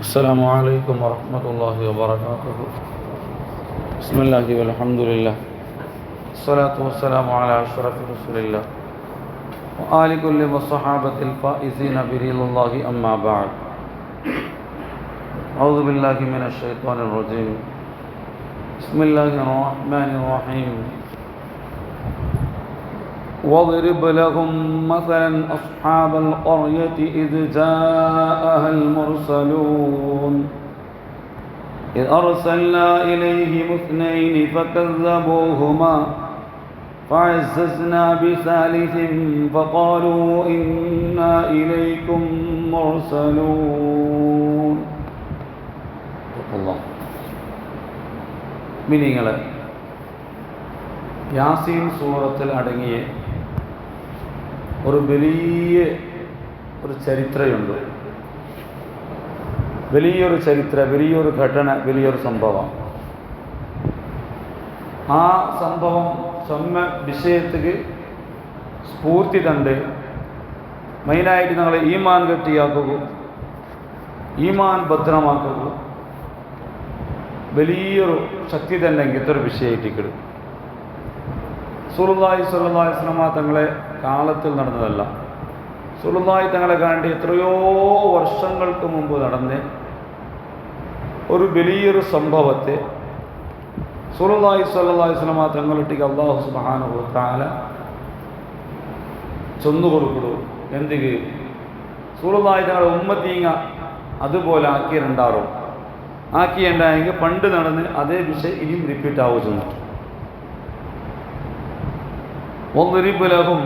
السلام عليكم ورحمة الله وبركاته. بسم الله والحمد لله الصلاة والسلام على أشرف رسول الله وآل كل والصحابة الفائزين برضا الله أما بعد. أعوذ بالله من الشيطان الرجيم. بسم الله الرحمن الرحيم. واضرب لهم مثلا أصحاب القرية إذ جاءها المرسلون إذ أرسلنا إليهم اثنين فكذبوهما فعززنا بثالث فقالوا إنا إليكم مرسلون. الله മിനിങ്ങളെ യാസീൻ സൂറത്തിൽ അടങ്ങിയ ഒരു വലിയ ചരിത്രമുണ്ട്. വലിയൊരു ചരിത്രം, വലിയൊരു ഘടന, വലിയൊരു സംഭവം. ആ സംഭവം സ്വന്ന വിഷയത്തിക്ക് സ്ഫൂർത്തി തണ്ട് മെയിനായിട്ട് ഞങ്ങളെ ഈമാൻ ഗട്ടിയാക്കുക, ഈമാൻ ഭദ്രമാക്കുക. വലിയൊരു ശക്തി തന്നെ ഇങ്ങനത്തെ ഒരു വിഷയത്തിക്ക് റസൂലുള്ളാഹി സ്വല്ലല്ലാഹു അലൈഹി വസല്ലം തങ്ങളെ കാലത്തിൽ നടന്നതല്ല. റസൂലുള്ളാഹി തങ്ങളെ കണ്ട് എത്രയോ വർഷങ്ങൾക്ക് മുമ്പ് നടന്ന് ഒരു വലിയൊരു സംഭവത്തെ റസൂലുള്ളാഹി സ്വല്ലല്ലാഹു അലൈഹി വസല്ലം തങ്ങളിലേക്ക് അല്ലാഹു സുബ്ഹാനഹു വ തആല ചൊന്നു കൊടുക്കുന്നു. എന്തിക്ക് റസൂലുള്ളാഹി തങ്ങളെ ഉമ്മത്തീങ്ങ അതുപോലെ ആക്കിയിട്ടുണ്ടാറും, ആക്കിയുണ്ടായെങ്കിൽ പണ്ട് നടന്ന് അതേ വിഷയം ഇനിയും റിപ്പീറ്റ് ആവുന്നു. ഒന്നിരിപ്പലകും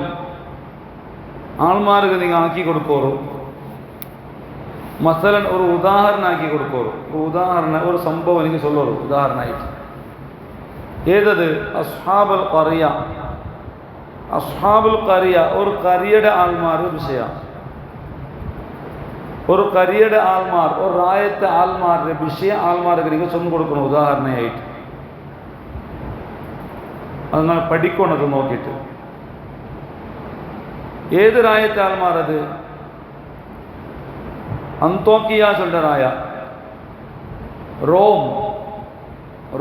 ആൾമാർക്ക് നിങ്ങൾ ആക്കി കൊടുക്കോറു. മസലൻ ഒരു ഉദാഹരണമാക്കി കൊടുക്കോറു. ഒരു ഉദാഹരണം, ഒരു സംഭവം എനിക്ക് ചൊല്ലോറു ഉദാഹരണമായിട്ട്. ഏതത്? അസ്ഹാബുൽ ഖറിയ. അസ്ഹാബുൽ ഖറിയ ഒരു ഖറിയയുടെ ആൾമാർ വിഷയമാണ്. ഒരു ഖറിയയുടെ ആൾമാർ, ഒരു റായത്തെ ആൾമാരുടെ വിഷയ ആൾമാർക്ക് നിങ്ങൾ ചൊന്നു കൊടുക്കണം ഉദാഹരണമായിട്ട്. അത് നിങ്ങൾ പഠിക്കണത് നോക്കിയിട്ട്. ഏത് റായത്തെ ആൾമാരത്? അന്തോക്കിയ ചൊല്ലറായ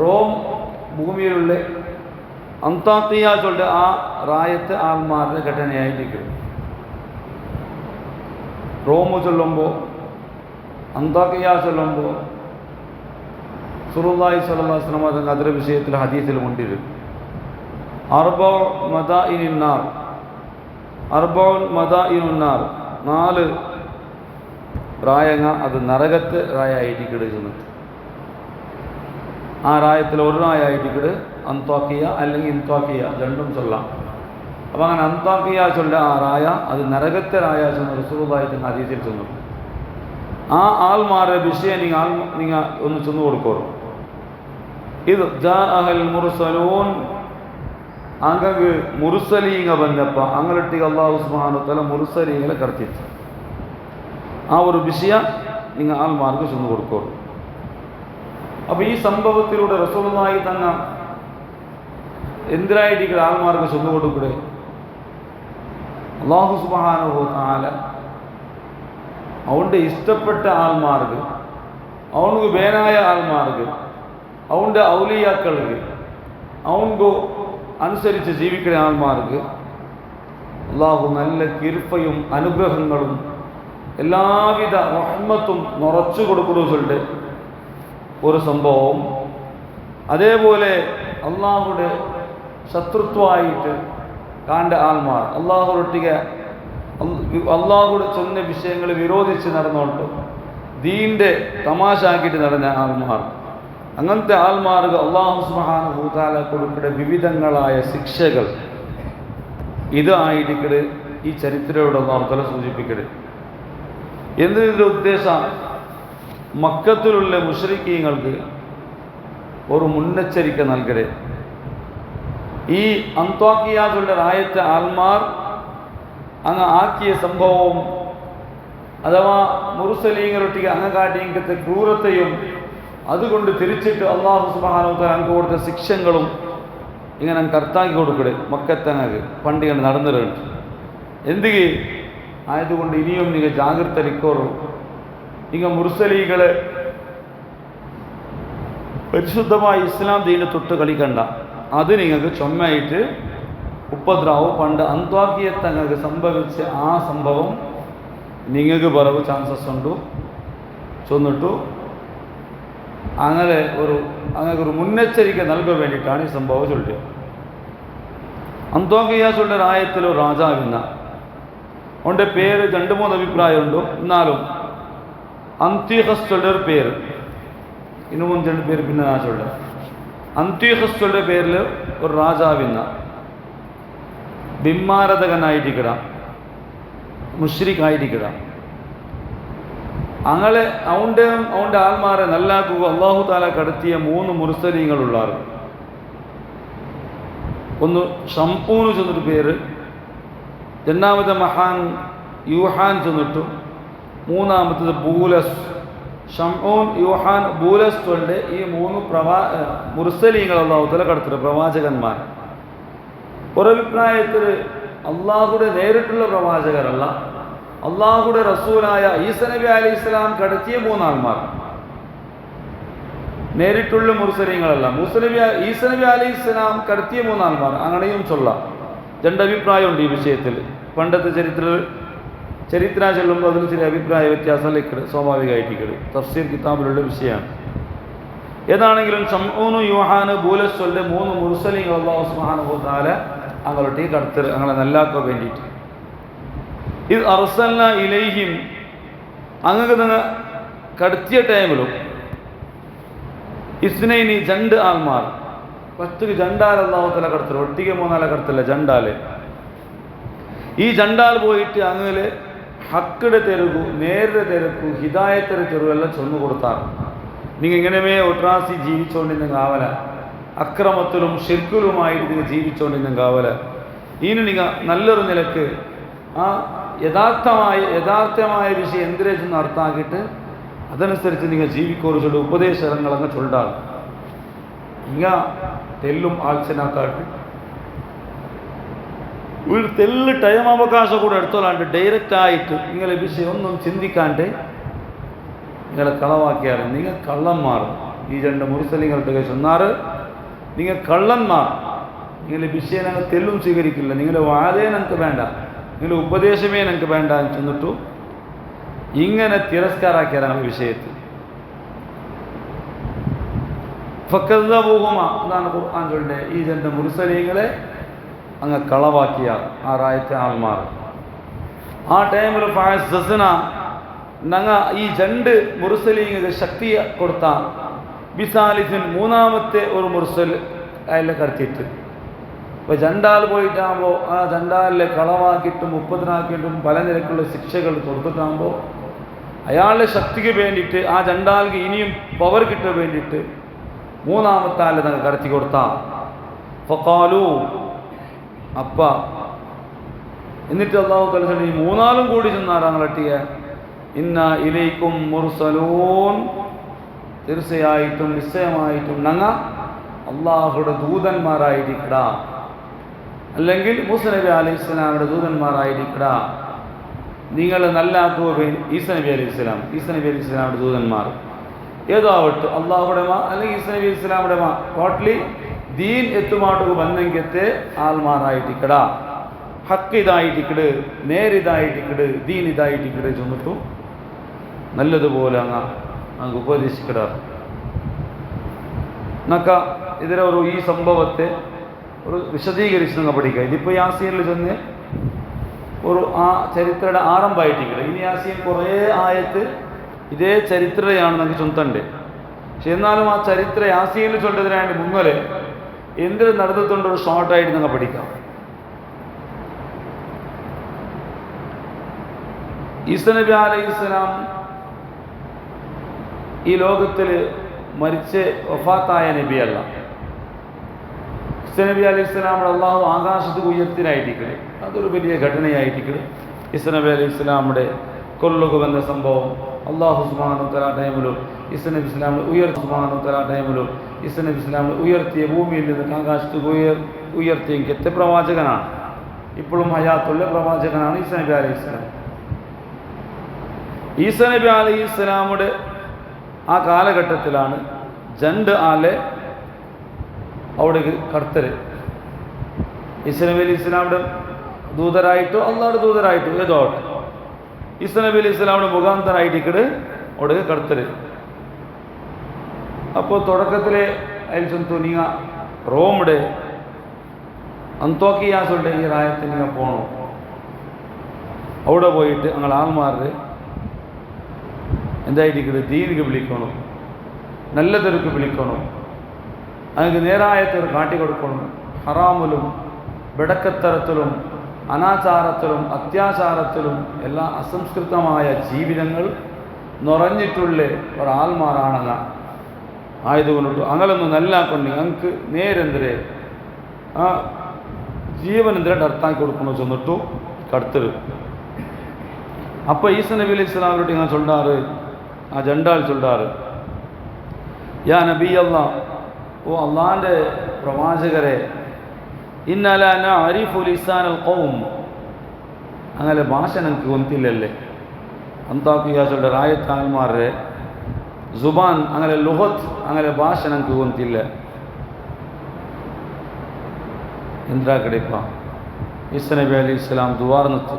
റോം ഭൂമിയിലുള്ള അന്താക്കിയ ചൊല്ല ആ റായത്തെ ആൾമാരുടെ ഘടനയായിരിക്കും. റോം ചൊല്ലുമ്പോൾ, അന്താക്കിയ ചൊല്ലുമ്പോൾ റസൂലുള്ളാഹി സ്വല്ലല്ലാഹു അലൈഹി വസല്ലം അതിൻ്റെ വിഷയത്തിൽ ഹദീസിൽ കൊണ്ടിരും. അർബഉ മദാഇനുന്നാർ, അർബഉൻ മദാഇനുന്നാർ, 4 റായങ്ങ അത് നരകത്ത് റായായിട്ട് കിടക്കുന്നത്. ആ റായത്തിൽ ഒരു റായായിട്ട് കിട് അന്താക്കിയ അല്ലെങ്കിൽ ഇൻതാക്കിയ രണ്ടും ചൊല്ലാം. അപ്പം അങ്ങനെ അന്താക്കിയ ചൊല്ല ആ റായ അത് നരകത്തെ റായ ചെന്ന് റസൂലുള്ളാഹി തങ്ങൾ ഹദീസിൽ ചെന്നു. ആ ആൾമാരുടെ വിഷയം നിങ്ങൾ ഒന്ന് ചെന്നു കൊടുക്കോളൂ. ഇത് ജാഅഹൽ മുർസലൂൻ, അങ്ങക്ക് മുർസലീങ്ങ ബന്ധപ്പ അങ്ങലിട്ട് അല്ലാഹു സുബ്ഹാനഹു വ തആല മുർസലീങ്ങളെ കടത്തിച്ചു. ആ ഒരു വിഷയം നിങ്ങൾ ആൾമാർക്ക് ചെന്നു കൊടുക്കോളൂ. അപ്പോൾ ഈ സംഭവത്തിലൂടെ റസൂലുള്ളാഹി തങ്ങൾ എന്തിനായിട്ട് ആൾമാർക്ക് ചെന്നു കൊടുക്കൂടെ? അല്ലാഹു സുബ്ഹാനഹു വ തആല അവൻ്റെ ഇഷ്ടപ്പെട്ട ആൾമാർക്ക്, അവനക്ക് വേനായ ആൾമാർക്ക്, അവൻ്റെ ഔലിയാക്കൾക്ക്, അവൻക്ക് അനുസരിച്ച് ജീവിക്കുന്ന ആൾമാർക്ക് അല്ലാഹു നല്ല കിർപ്പയും അനുഗ്രഹങ്ങളും എല്ലാവിധ റഹ്മത്തും നിറച്ചു കൊടുക്കുന്നതുണ്ട് ഒരു സംഭവം. അതേപോലെ അള്ളാഹുടെ ശത്രുത്വമായിട്ട് കാണ്ട ആൾമാർ, അള്ളാഹുടെ ചെന്ന വിഷയങ്ങൾ വിരോധിച്ച് നടന്നുകൊണ്ട് ദീൻ്റെ തമാശ ആക്കിയിട്ട് നടന്ന ആൾമാർ, അങ്ങനത്തെ ആൾമാർക്ക് അല്ലാഹു സുബ്ഹാനഹു വ തആല കൊടുക്കുന്ന വിവിധങ്ങളായ ശിക്ഷകൾ ഇതായിരിക്കട് ഈ ചരിത്രയുടെ വാർത്തകൾ സൂചിപ്പിക്കരുത്. എന്നതിൻ്റെ ഉദ്ദേശം മക്കത്തിലുള്ള മുശ്രിക്കീങ്ങൾക്ക് ഒരു മുന്നെച്ചരിക്ക നൽകരുത്. ഈ അന്ത്വാക്കിയാതുള്ള റായത്തെ ആൾമാർ അങ്ങ് ആക്കിയ സംഭവവും അഥവാ മുർസലീങ്ങളൊട്ടിക്ക് അങ്ങ് കാട്ടിയത്തെ ക്രൂരത്തെയും അതുകൊണ്ട് തിരിച്ചിട്ട് അല്ലാഹു സുബ്ഹാനഹു വ തആല അങ്ങ് കൊടുത്ത ശിക്ഷകളും ഇങ്ങനെ കർത്താക്കി കൊടുക്കടെ മക്കത്തങ്ങക്ക് പണ്ടിങ്ങനെ നടന്നിട്ടുണ്ട്. എന്തിಗೆ ആയതുകൊണ്ട് ഇനിയും നിങ്ങൾ ജാഗ്രത ഇരിക്കോറും നിങ്ങൾ മുർസലീകൾ പരിശുദ്ധമായ ഇസ്ലാം ദീനെ തൊട്ട് കളിക്കണ്ട. അത് നിങ്ങൾക്ക് ചുമയായിട്ട് ഉപദ്രവം പണ്ട് അന്ത്വാക്കിയത്ത് നിങ്ങൾക്ക് സംഭവിച്ച ആ സംഭവം നിങ്ങൾക്ക് പറവ് ചാൻസസ് ഉണ്ട് ചൊന്നിട്ടു അങ്ങനൊരു മുന്നെച്ചരിക്ക നൽകാൻ വേണ്ടിയിട്ടാണ് ഈ സംഭവം ചൊല്ലിയത്. അന്ത്വാക്കിയ ചൊല്ലിയ രായത്തിലോ രാജാവിന്ന അവൻ്റെ പേര് 2-3 അഭിപ്രായമുണ്ട്. എന്നാലും അന്ത്യോഖസ് ചൊല്ലിയൊരു പേര് ഇന്നു മുമ്പ് 2 പേര് പിന്നെ ഞാൻ ചൊല്ല. അന്ത്യോഖസ് ചൊല്ലിയ പേരിൽ ഒരു രാജാവിന്ന ബിംമാരതകനായിട്ടിക്കിടാം, മുശ്രിക്കായിട്ടിക്കിടാം. അങ്ങനെ അവൻ്റെ ആൾമാരെ നല്ലാക്കുക അള്ളാഹു താല കടത്തിയ 3 മുർസലീങ്ങളുള്ളാറ്. ഒന്ന് ഷംപൂന് ചെന്നിട്ട് പേര്, രണ്ടാമത്തെ മഹാൻ യൂഹാൻ ചെന്നിട്ടും, മൂന്നാമത്തത് ബൂലസ്. ഷംഊൻ, യൂഹാൻ, ബൂലസ് കൊണ്ട് ഈ 3 മുർസലീങ്ങൾ അള്ളാഹു താല കടത്തിട്ട് പ്രവാചകന്മാർ. ഒരഭിപ്രായത്തിൽ അള്ളാഹുടെ നേരിട്ടുള്ള പ്രവാചകരല്ല, അള്ളാഹുടെ റസൂലായ ഈസ നബി അലൈഹി സ്വലാം കടത്തിയ 3 ആൾമാർ. നേരിട്ടുള്ള മുർസലീങ്ങളല്ല, ഈസ നബി അലൈഹി സ്വലാം കടത്തിയ 3 ആൾമാർ. അങ്ങനെയും ചൊല്ലാം. 2 അഭിപ്രായമുണ്ട് ഈ വിഷയത്തിൽ. പണ്ടത്തെ ചരിത്ര ചൊല്ലുമ്പോൾ അതിൽ ചില അഭിപ്രായ വ്യത്യാസങ്ങൾ സ്വാഭാവികമായിട്ട് തഫ്സീർ കിതാബിലുള്ള വിഷയമാണ്. ഏതാണെങ്കിലും ഷംഊന്, യൂഹാന്, ബൂലസ് ചൊല്ലെ 3 മുർസലീങ്ങൾ അല്ലാഹു സുബ്ഹാനഹു വ തആല അങ്ങോട്ടേ കടത്തൽ അങ്ങനെ നല്ലാക്കാൻ വേണ്ടിയിട്ട്. ഇത് അർസൽന ഇലൈഹിം അങ്ങനെ നിങ്ങൾ കടത്തിയ ടൈമിലും ഇസ്നൈനി 2 ആൾമാർ ഫസ്റ്റ് 2 ആൾ അല്ലാഹു തആല കടത്തൽ. ഒട്ടിಗೆ 3 ആളെ കടത്തില്ല, 2 ആള്. ഈ 2 ആൾ പോയിട്ട് അങ്ങനെ ഹക്കിടെ തെരുകു, നേരുടെ തെരുക്കു, ഹിദായത്തിൻ്റെ തെരുവ് എല്ലാം ചൊന്നു കൊടുത്താറ്. നിങ്ങൾ ഇങ്ങനെമേ ഒട്രാസി ജീവിച്ചുകൊണ്ടിരുന്ന കാവല, അക്രമത്തിലും ഷിർക്കിലുമായിട്ട് നിങ്ങൾ ജീവിച്ചുകൊണ്ടിരുന്ന കാവല. ഇനി നിങ്ങൾ നല്ലൊരു നിലക്ക് ആ യഥാർത്ഥമായ വിഷയം എന്തിനെ ചെന്ന് അർത്ഥാക്കിയിട്ട് അതനുസരിച്ച് നിങ്ങൾ ജീവിക്കോറ് ചൊല്ലു ഉപദേശങ്ങളങ്ങ് ചൊല്ലാൾ. ഇങ്ങ തെല്ലും ആൾച്ചനാക്കാട്ട് ഒരു തെല്ല് ടൈം അവകാശം കൂടെ എടുത്തോളാണ്ട് ഡയറക്റ്റായിട്ട് നിങ്ങളെ വിഷയം ഒന്നും ചിന്തിക്കാണ്ട് നിങ്ങളെ കളവാക്കിയാൽ നിങ്ങൾ കള്ളന്മാർ. ഈ 2 മുർസലീങ്ങളുടെ ചൊന്നാറ് നിങ്ങൾ കള്ളന്മാർ. നിങ്ങളുടെ വിഷയം ഞങ്ങൾ തെല്ലും സ്വീകരിക്കില്ല, നിങ്ങളുടെ വാദേ ഞങ്ങൾക്ക് വേണ്ട, നിങ്ങളുടെ ഉപദേശമേ ഞങ്ങൾക്ക് വേണ്ട എന്ന് ചെന്നിട്ടു ഇങ്ങനെ തിരസ്കാരാക്കിയാണ് വിഷയത്തിൽ. ഫക്കദ്ദബൂഹുമ എന്നാണ് ഖുർആൻ ചൊല്ലുന്നത്. ഈ 2 മുർസലീങ്ങളെ അങ്ങ് കളവാക്കിയ ആ റായത്തെ ആൾമാർ. ആ ടൈമിൽ ഫഅസ്സസ്ന ഞങ്ങൾ ഈ 2 മുർസലീങ്ങൾക്ക് ശക്തി കൊടുത്ത ബിസാലിസിൻ 3-ാമത്തെ ഒരു മുർസൽ അയാളെ കടത്തിയിട്ട്. അപ്പോൾ 2 ആൾ പോയിട്ടാകുമ്പോൾ ആ 2 ആളിലെ കളവാക്കിയിട്ടും ഉപദ്രവാക്കിയിട്ടും പല നിരക്കുള്ള ശിക്ഷകൾ കൊടുത്തിട്ടാകുമ്പോൾ അയാളുടെ ശക്തിക്ക് വേണ്ടിയിട്ട് ആ 2 ആൾക്ക് ഇനിയും പവർ കിട്ടാൻ വേണ്ടിയിട്ട് 3-ാമത്തെ ആളെ ഞങ്ങൾ കടത്തി കൊടുത്ത. ഫഖാലു അപ്പ എന്നിട്ട് അല്ലാഹു തആല ഈ 3 ആളും കൂടി ചെന്നാറാങ്ങളട്ടിയ ഇന്ന ഇലൈക്കും മുർസലൂൻ, തീർച്ചയായിട്ടും നിശ്ചയമായിട്ടും ഞങ്ങൾ അള്ളാഹുടെ ദൂതന്മാരായിരിക്കട, അല്ലെങ്കിൽ മൂസ നബി അലൈഹി സ്വലാമിയുടെ ദൂതന്മാരായിരിക്കട. നിങ്ങൾ നല്ലാക്കുക ഈസ നബി അലൈഹി സ്വലാമിയുടെ ദൂതന്മാർ ഏതാവട്ടെ അള്ളാഹുടെ അല്ലെങ്കിൽ ഈസ നബി അലൈഹി സ്വലാമിയുടെ ടോട്ടലി ദീൻ എത്തുമാട്ടുക ബന്ധങ്കത്തെ ആൾമാരായിട്ടിക്കട, ഹക്ക് ഇതായിട്ടിക്കട്, നേരിതായിട്ടിക്കട്, ദീൻ ഇതായിട്ടിക്കട് ചൊന്നിട്ടു നല്ലതുപോലെ അങ്ങ് ഉപദേശിക്കടാറ്. എന്നൊക്കെ ഈ സംഭവത്തെ ഒരു വിശദീകരിച്ച് നിങ്ങൾ പഠിക്കുക. ഇതിപ്പോൾ യാസീനിൽ ചെന്ന് ആ ചരിത്രയുടെ ആരംഭമായിട്ടിക്കട്. ഇനി യാസീൻ കുറേ ആയത്ത് ഇതേ ചരിത്രയാണ് നമുക്ക് ചൊന്തണ്ടേ. പക്ഷെ എന്നാലും ആ ചരിത്ര യാസീനിൽ ചൊല്ലതിനായിട്ട് മുന്നലെ എന്തിന് നടന്നിട്ടുണ്ട് ഒരു ഷോർട്ടായിട്ട് നിങ്ങൾ പഠിക്കാം. ഈസ നബി അലൈഹിസ്സലാം ഈ ലോകത്തിൽ മരിച്ച് വഫാത്തായ നബിയല്ല. ഈസ നബി അലൈഹിസ്സലാമിയുടെ അള്ളാഹു ആകാശത്ത് ഉയർത്തിനായിട്ടിക്കല്, അതൊരു വലിയ ഘടനയായിട്ടിക്കല്. ഈസ നബി അലൈഹിസ്സലാമിയുടെ കൊല്ലുക വന്ന സംഭവം അള്ളാഹു സുബ്ഹാനഹു വ തആല ടൈമിലും ഈസ നബി ഇസ്ലാമിനെ ഉയർത്തിയ ഭൂമിയിൽ നിന്ന് ആകാശത്ത് ഉയർത്തിയ കെത്തെ പ്രവാചകനാണ്. ഇപ്പോഴും ഹയാത്തുള്ള പ്രവാചകനാണ് ഈസ നബി അലൈഹിസ്സലാം. ഈസ നബി അലൈഹി ഇസ്ലാമുടെ ആ കാലഘട്ടത്തിലാണ് രണ്ട് ആളെ അവിടെ കർത്തര് ഈസ നബി അലൈഹി ഇസ്ലാമുടെ ദൂതരായിട്ടോ അള്ളാഹുടെ ദൂതരായിട്ടോ ഏതോ ആവട്ടെ ഈസ നബി അലൈഹി ഇസ്ലാമുടെ മുഖാന്തരായിട്ട് അവിടെ കർത്തര്. അപ്പോൾ തുടക്കത്തിലെ അതിൽ തുനിയ റോമുടെ അന്തോക്കിയാസുടെ ഈ റായത്തിന് നിങ്ങൾ പോകണം. അവിടെ പോയിട്ട് ഞങ്ങൾ ആൾമാരുടെ എന്തായിരിക്കും ദീനിക്ക് വിളിക്കണം, നല്ലതൊരുക്ക് വിളിക്കണം, അതിന് നേരായത്തൊരു കാട്ടിക്കൊടുക്കണം. ഹറാമിലും വെടക്കത്തരത്തിലും അനാചാരത്തിലും അത്യാചാരത്തിലും എല്ലാ അസംസ്കൃതമായ ജീവിതങ്ങൾ നിറഞ്ഞിട്ടുള്ള ഒരാൾമാരാണെന്ന ആയതുകൊണ്ടുള്ളൂ. അങ്ങനൊന്നും നല്ലാക്കൊണ്ട് ഞങ്ങൾക്ക് നേരെന്തരെ ആ ജീവനെന്തരെ അർത്ഥാക്കി കൊടുക്കണോ ചെന്നിട്ടു കടുത്തത്. അപ്പോൾ ഈസ നബി അലൈഹി ഇസ്ലാമിലോട്ട് ഞാൻ ചൊല്ലാറ്, ആ ജണ്ടാൽ ചൊല്ലാറ്, യാ നബി അല്ലാ, ഓ അള്ളാൻ്റെ പ്രവാചകരെ, ഇന്നല നഅരിഫു ലിസാനൽ ഖൗം, അങ്ങനെ ഭാഷ ഞങ്ങൾക്ക് ഒന്നില്ലല്ലേ. അന്താഖിയാസുടെ റായത്താന്മാരുടെ ജുബാൻ അങ്ങനെ ലുഹത്ത് അങ്ങനെ ഭാഷ ഞങ്ങൾക്ക് ഒന്നില്ല. എന്താ കടിപ്പ ഈസ നബി അലൈഹി ഇസ്ലാം ദുവാർന്നിട്ട്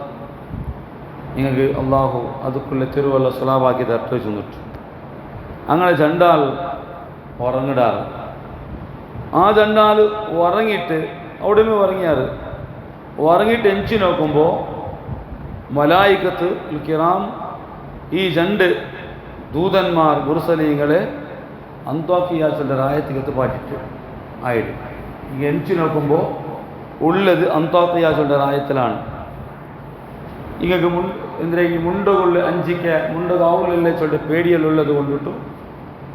നിങ്ങൾക്ക് അള്ളാഹു അതുക്കുള്ള തിരുവല്ല സുലാബാക്കി തട്ട് ചെന്നിട്ടു. അങ്ങനെ ജണ്ടാൽ ഉറങ്ങിടാറ്. ആ ജണ്ടാൽ ഉറങ്ങിയിട്ട് അവിടെയും ഉറങ്ങിയാറ്. ഉറങ്ങിയിട്ട് എഞ്ചി നോക്കുമ്പോൾ മലായിക്കത്ത് കിറാം ഈ രണ്ട് ദൂതന്മാർ മുർസലീങ്ങളെ അന്ത്വാഖിയാസുടെ റായത്തിക്കത്ത് പാറ്റിട്ട് ആയിട്ട് ഈ എഞ്ചി നോക്കുമ്പോൾ ഉള്ളത് അന്ത്വാഖിയാസുടെ റായത്തിലാണ്. ഇങ്ങക്ക് എന്തിനാ ഈ മുണ്ടുകളിൽ അഞ്ചിക്ക മുണ്ടുകാവുകളിലെ ചൊല്ലിട്ട് പേടിയല്ലുള്ളത് കൊണ്ടിട്ടു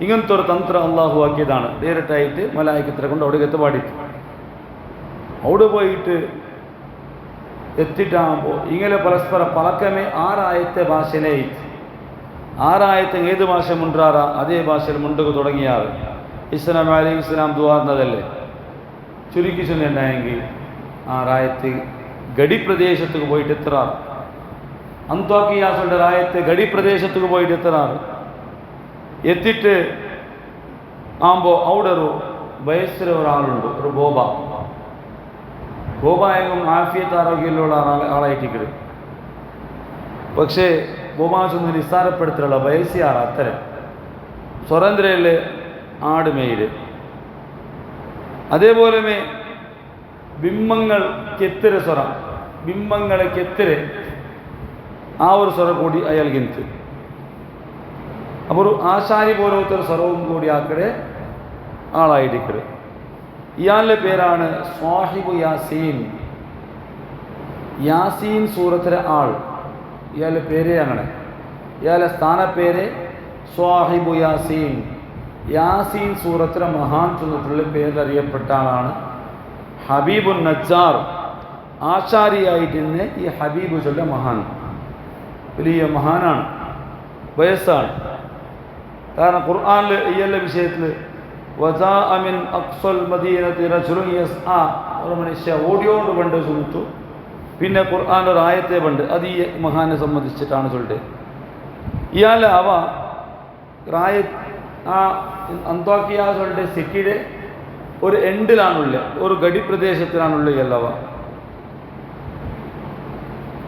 ഇങ്ങനത്തെ ഒരു തന്ത്രം അള്ളാഹു ആക്കിയതാണ്. ഡയറക്റ്റായിട്ട് മലായിക്കത്തിനെ കൊണ്ട് അവിടെ എത്തിപ്പാടിച്ചു. അവിടെ പോയിട്ട് എത്തിയിട്ടാകുമ്പോൾ ഇങ്ങനെ പരസ്പരം പലക്കമേ ആറായത്തെ ഭാഷയിലേ ആറായത്തെ ഏത് ഭാഷ മുണ്ടാറാ അതേ ഭാഷയിൽ മുണ്ടുക തുടങ്ങിയാറ്. ഇസ്ലാം അലൈഹി ഇസ്ലാം ദുവാർന്നതല്ലേ. ചുരുക്കി ചെന്നുണ്ടായെങ്കിൽ ആ റായത്ത് ഗഡിപ്രദേശത്തേക്ക് പോയിട്ട് എത്താറ്. അന്ത്വാഖിയാസുടെ റായത്ത് ഗഡിപ്രദേശത്തേക്ക് പോയിട്ട് എത്താറ്. എത്തിയിട്ട് ആകുമ്പോൾ അവിടെ ഒരു വയസ്സിൽ ഒരാളുണ്ട്, ഒരു ബോബായെങ്കും ആഫിയത്ത് ആരോഗ്യമുള്ള ആളായിട്ടിക്കട്. പക്ഷേ ബോബാസൊന്നും നിസ്സാരപ്പെടുത്തിയുള്ള വയസ്സിയാറ് അത്തരം സ്വതന്ത്രയിലെ ആട് മേയില്. അതേപോലെ ബിംബങ്ങൾക്കെത്തിര സ്വരം, ബിംബങ്ങളെക്കെത്തിര ആ ഒരു സ്വരം കൂടി അയാൾ ഗിന്ത്. അപ്പോൾ ഒരു ആശാരി പോലത്തെ ഒരു സ്വരവും കൂടി ആക്കടെ ആളായിട്ടിക്കട്. ഇയാളുടെ പേരാണ് സ്വാഹിബു യാസീൻ. യാസീൻ സൂറത്തിലെ ആൾ. ഇയാളുടെ പേര് അങ്ങനെ, ഇയാളുടെ സ്ഥാനപ്പേര് സ്വാഹിബു യാസീൻ. യാസീൻ സൂറത്തിലെ മഹാൻ ചെന്നിട്ടുള്ള പേരിലറിയപ്പെട്ട ആളാണ് ഹബീബുൻ നജ്ജാർ. ആശാരിയായിട്ട് തന്നെ ഈ ഹബീബു ചൊല്ല മഹാൻ, വലിയ മഹാനാണ്, വയസ്സാണ്. കാരണം ഖുർആനിൽ ഇയാളുടെ വിഷയത്തിൽ വജാഅ മിൻ അഖ്സൽ മദീനത്തി റജുലുൻ യസ്ആ, ഒരു മനുഷ്യ ഓടിയോണ്ട് പണ്ട് സുനിത്തു. പിന്നെ ഖുർആൻ ഒരു ആയത്തെ പണ്ട് അത് ഈ മഹാനെ സംബന്ധിച്ചിട്ടാണ് ചൊല്ലിട്ട്. ഇയാൾ അവ റായ ആ അന്ത്വാഖിയാസുടെ സിറ്റിയുടെ ഒരു എൻഡിലാണുള്ള, ഒരു ഗഡിപ്രദേശത്തിലാണുള്ള ഇയാളവ.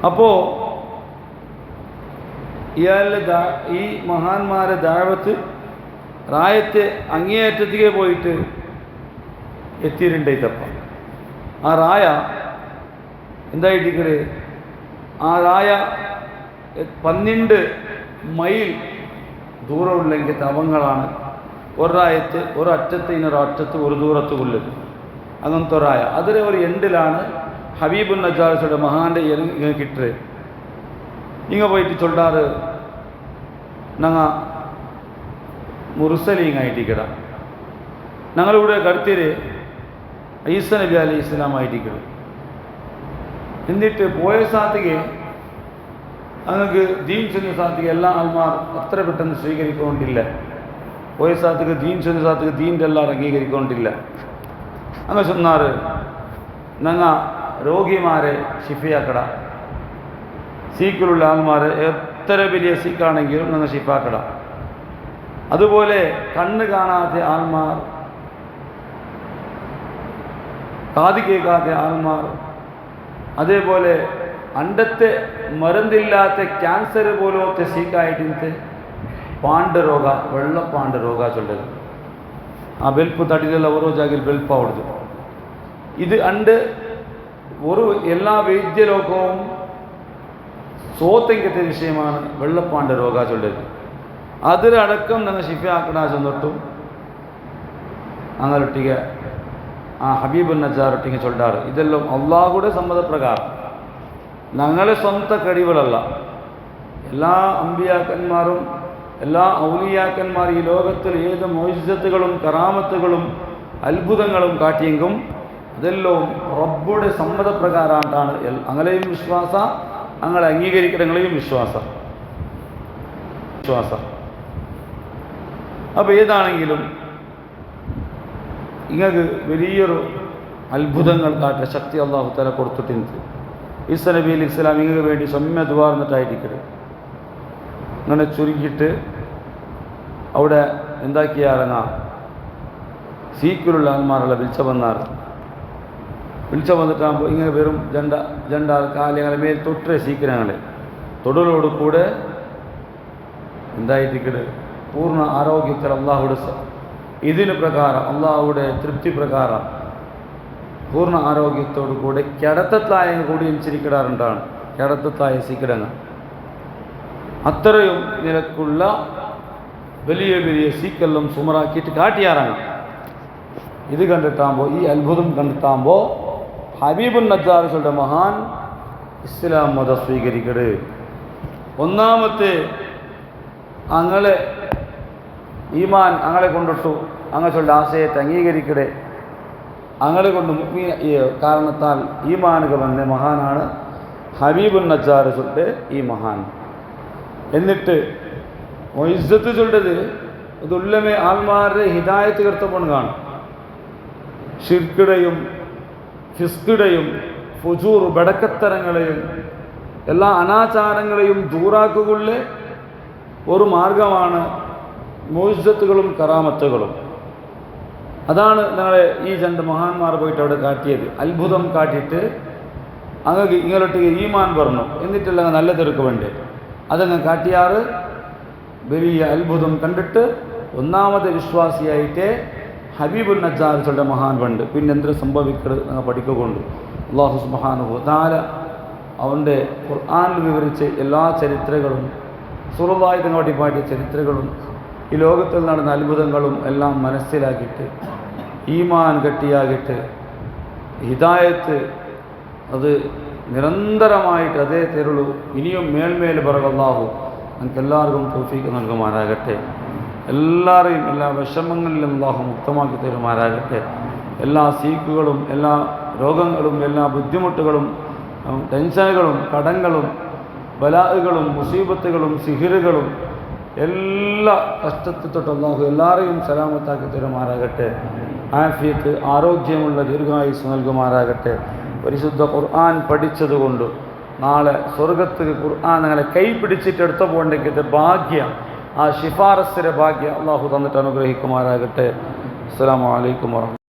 അപ്പോൾ ഇയാളുടെ ഈ മഹാന്മാരെ ദാവത്ത് റായത്തെ അങ്ങേയറ്റത്തേക്ക് പോയിട്ട് എത്തിയിട്ടുണ്ടായിത്തപ്പ. ആ റായ എന്തായിട്ടിക്കട്, ആ റായ 12 മൈൽ ദൂരമുള്ളെങ്കിൽ തവങ്ങളാണ് ഒരായത്ത് ഒരറ്റത്ത് ഇന്നൊരറ്റത്ത് ഒരു ദൂരത്ത് ഉള്ളത്. അങ്ങനത്തെ ഒരായ അതിലെ ഒരു എൻഡിലാണ് ഹബീബുൻ നജ്ജാറിയുടെ മഹാൻ്റെ ഇങ്ങനെ കിട്ടേ. ഇങ്ങനെ പോയിട്ട് ചൊല്ലാറ്, ഞങ്ങ മുർസലീങ്ങായിട്ടിക്കട, ഞങ്ങളിവിടെ കടുത്തിര് ഈസ നബി അലൈഹി ഇസ്ലാമായിട്ടിക്കട. എന്നിട്ട് പോയ സാത്തിക്ക് അങ്ങക്ക് ദീൻ ചെന്ന സാത്തിക്ക് എല്ലാ ആൾമാർ അത്ര പെട്ടെന്ന് സ്വീകരിക്കൊണ്ടില്ല. പോയ സാത്തിക്ക് ദീൻ ചെന്ന സാത്തിക്ക് ദീൻ്റെ എല്ലാം അംഗീകരിക്കൊണ്ടില്ല. അങ്ങ് ചെന്നാറ് ഞങ്ങ രോഗിമാരെ ഷിഫിയാക്കട, സീക്കിലുള്ള ആൾമാരെ എത്ര വലിയ സീക്കാണെങ്കിലും നിങ്ങൾ ഷിഫാക്കട. അതുപോലെ കണ്ണ് കാണാത്ത ആൾമാർ, കാത് കേൾക്കാത്ത ആൾമാർ, അതേപോലെ അണ്ടത്തെ മരുന്നില്ലാത്ത ക്യാൻസർ പോലത്തെ സീക്കായിട്ട് ಪಾಂಡ ರೋಗ, വെള്ളപ്പാണ്ട ರೋಗ ചൊല്ലത്. ആ ബെൽപ്പ് തടിയിലുള്ള ഓരോ ജാഗിൽ ബെൽപ്പാവുള്ളത്. ഇത് അണ്ട് ഒരു എല്ലാ വൈദ്യലോകവും സോത്തെങ്കത്തെ വിഷയമാണ് വെള്ളപ്പാണ്ട രോഗ ചൊല്ലത്. അതിലടക്കം നിങ്ങൾ ഷിഫയാക്കണ ചെന്നിട്ടും അങ്ങനൊട്ടിಗೆ ആ ഹബീബുൻ നജ്ജാറൊട്ടിಗೆ ചൊല്ലാറ്. ഇതെല്ലാം അള്ളാഹുടെ സമ്മതപ്രകാരം, ഞങ്ങളെ സ്വന്തം കഴിവുകളല്ല. എല്ലാ അമ്പിയാക്കന്മാരും എല്ലാ ഔലിയാക്കന്മാർ ഈ ലോകത്തിൽ ഏത് മുഅ്ജിസത്തുകളും കറാമത്തുകളും അത്ഭുതങ്ങളും കാട്ടിയെങ്കും ഇതെല്ലാം റബ്ബുടെ സമ്മതപ്രകാരമായിട്ടാണ്. അങ്ങനെയും വിശ്വാസ, അങ്ങനെ അംഗീകരിക്കണങ്ങളെയും വിശ്വാസ. അപ്പോൾ ഏതാണെങ്കിലും ഇങ്ങക്ക് വലിയൊരു അത്ഭുതങ്ങൾ കാട്ടിയ ശക്തി അള്ളാഹു തആല കൊടുത്തിട്ടുണ്ട്. ഈസാ നബി അലൈഹി സ്വലാം ഇങ്ങൾക്ക് വേണ്ടി സൗമ്യ ദ്വാർന്നിട്ടായിരിക്കട്ടെ അങ്ങനെ ചുരുക്കിയിട്ട് അവിടെ എന്താക്കിയാറങ്ങാം സീക്കിലുള്ള ആൾമാരുള്ള വിളിച്ച വന്നിട്ടാകുമ്പോൾ ഇങ്ങനെ വെറും ജണ്ടാൽ കാലി അങ്ങനെ മേൽ തൊട്ടേ സീക്കിനങ്ങളെ തൊടലോട് കൂടെ എന്തായിരിക്കട് പൂർണ്ണ ആരോഗ്യത്തിൽ അള്ളാഹുടെ ഇതിന് പ്രകാരം അള്ളാഹുടെ തൃപ്തി പ്രകാരം പൂർണ്ണ ആരോഗ്യത്തോടു കൂടെ കിടത്തത്തായ കൂടി ചിരിക്കിടാറുണ്ടാണ്. കിടത്തത്തായ സീക്കിടങ്ങൾ അത്രയും നിലക്കുള്ള വലിയ വലിയ സീക്കെല്ലാം സുമറാക്കിയിട്ട് കാട്ടിയാറാണ്. ഇത് കണ്ടിട്ടാകുമ്പോൾ, ഈ അത്ഭുതം കണ്ടിട്ടാകുമ്പോൾ ഹബീബുൻ നജ്ജാറുകളുടെ മഹാൻ ഇസ്ലാം മതം സ്വീകരിക്കട്. ഒന്നാമത്തെ അങ്ങളെ ഈമാൻ അങ്ങളെ കൊണ്ടിട്ടു, അങ്ങച്ചുള്ള ആശയത്തെ അംഗീകരിക്കടെ, അങ്ങളെ കൊണ്ട് ഈ കാരണത്താൽ ഈമാനുക വന്ന മഹാനാണ് ഹബീബുൻ നജ്ജാറുകളുടെ ഈ മഹാൻ. എന്നിട്ട് ഇസ്സത്ത് ചൊല്ലത് ഇതുള്ളമേ ആൾമാരുടെ ഹിദായത്ത് കർത്തപ്പോണ് കാണും. ഷിർക്കിടയും ഫിസ്കിടയും ഫുജൂർ ബടക്കത്തരങ്ങളെയും എല്ലാ അനാചാരങ്ങളെയും ദൂറാക്കുകൊള്ള ഒരു മാർഗമാണ് മുഅ്ജിസത്തുകളും കറാമത്തുകളും. അതാണ് ഞങ്ങളെ ഈ രണ്ട് മഹാന്മാർ പോയിട്ട് അവിടെ കാട്ടിയത്. അത്ഭുതം കാട്ടിയിട്ട് അങ്ങ് ഇങ്ങോട്ടേക്ക് ഈമാൻ പറഞ്ഞു, എന്നിട്ടല്ല നല്ല തിരക്ക് വേണ്ടേ അതങ്ങ് കാട്ടിയാറ്. വലിയ അത്ഭുതം കണ്ടിട്ട് ഒന്നാമത്തെ വിശ്വാസിയായിട്ട് ഹബീബുൻ നജ്ജാറുകളുടെ മഹാൻ പണ്ട്. പിന്നെ എന്ത് സംഭവിക്കരുത് ഞങ്ങൾ പഠിക്കുകൊണ്ട് അല്ലാഹു സുബ്ഹാനഹു വ തആല അവൻ്റെ ഖുർആനിൽ വിവരിച്ച എല്ലാ ചരിത്രങ്ങളും സുറവായി തങ്ങോട്ടി പാടിയ ചരിത്രങ്ങളും ഈ ലോകത്തിൽ നടന്ന അത്ഭുതങ്ങളും എല്ലാം മനസ്സിലാക്കിയിട്ട് ഈമാൻ ഗട്ടിയാകിട്ട് ഹിദായത്ത് അത് നിരന്തരമായിട്ട് അതേ തരുള്ളൂ. ഇനിയും മേൽമേൽ പറക അല്ലാഹു നമുക്ക് എല്ലാവർക്കും തൗഫീഖ് നൽകുമാറാകട്ടെ. എല്ലാവരെയും എല്ലാ വിഷമങ്ങളിലും അല്ലാഹു മുക്തമാക്കി തരുമാറാകട്ടെ. എല്ലാ സീക്കുകളും എല്ലാ രോഗങ്ങളും എല്ലാ ബുദ്ധിമുട്ടുകളും ടെൻഷനുകളും കടങ്ങളും ബലാഹുകളും മുസീബത്തുകളും സിഹിറുകളും എല്ലാ കഷ്ടത്തിൽ തൊട്ട് അല്ലാഹു എല്ലാവരെയും സലാമത്താക്കി തരുമാറാകട്ടെ. ആഫിയത്ത് ആരോഗ്യമുള്ള ദീർഘായുസ് നൽകുമാറാകട്ടെ. പരിശുദ്ധ ഖുർആൻ പഠിച്ചതുകൊണ്ട് നാളെ സ്വർഗത്തിൽ ഖുർആൻ ഞങ്ങളെ കൈ പിടിച്ചിട്ട് എടുത്തു പോകേണ്ടെങ്കിൽ ഭാഗ്യം, ആ ശിഫാറസിലെ ഭാഗ്യം അല്ലാഹു തന്നിട്ട് അനുഗ്രഹിക്കുമാറാകട്ടെ. അസ്സലാമു അലൈക്കും വറഹ്മത്തുള്ളാഹി.